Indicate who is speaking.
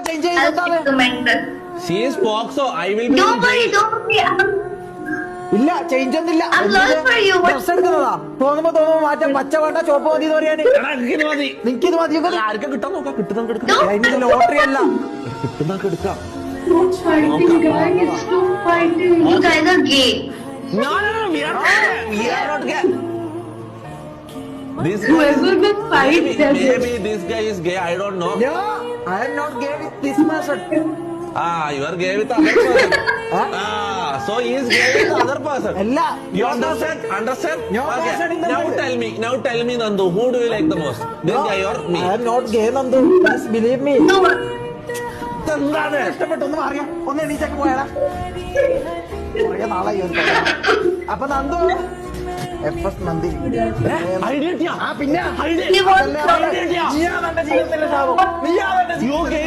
Speaker 1: Change ചെയ്യുന്നത്
Speaker 2: She is Foxo. I will be.
Speaker 3: Don't worry.
Speaker 1: ഇല്ല, change ഒന്നുമില്ല. Dress എടുക്കുന്നതാ. തോന്നുമ്പോ മാറ്റം. പച്ച വേണ്ട, ചോപ്പ് മതി എന്ന് പറയാന്. നിനക്കിത് മതി.
Speaker 2: ആർക്കും കിട്ടാൻ നോക്കാം. കിട്ടുന്ന എടുക്കാം.
Speaker 1: അതിന്റെ ലോട്ടറി അല്ല,
Speaker 2: കിട്ടുന്ന എടുക്കാം.
Speaker 3: Stop fighting, guys. Stop fighting. You guys are gay.
Speaker 2: No, we are not gay. This
Speaker 3: Whoever will fight them.
Speaker 2: maybe this guy is gay. I don't know.
Speaker 1: No, I am not gay with this person.
Speaker 2: You are gay with other person. So he is gay with other person.
Speaker 1: അല്ല,
Speaker 2: You understand?
Speaker 1: No person in the middle.
Speaker 2: Now tell me, Nandu, who do you like the most? This guy or me?
Speaker 1: I am not gay, Nandu. Please believe me.
Speaker 3: No.
Speaker 2: എന്താണ്?
Speaker 1: ഇഷ്ടപ്പെട്ടു, ഒന്ന് മാറിയാ, ഒന്ന് എണീച്ചൊക്കെ പോയാടാ. കുറേ നാളായി ഒരു അപ്പൊ Nandu FS നന്ദി
Speaker 2: Idea.
Speaker 1: പിന്നെ
Speaker 2: Idea.
Speaker 3: He wants
Speaker 1: നീയാ തന്റെ ജീവിതത്തിലെ ശാപം. നീയാ തന്റെ
Speaker 2: You gay.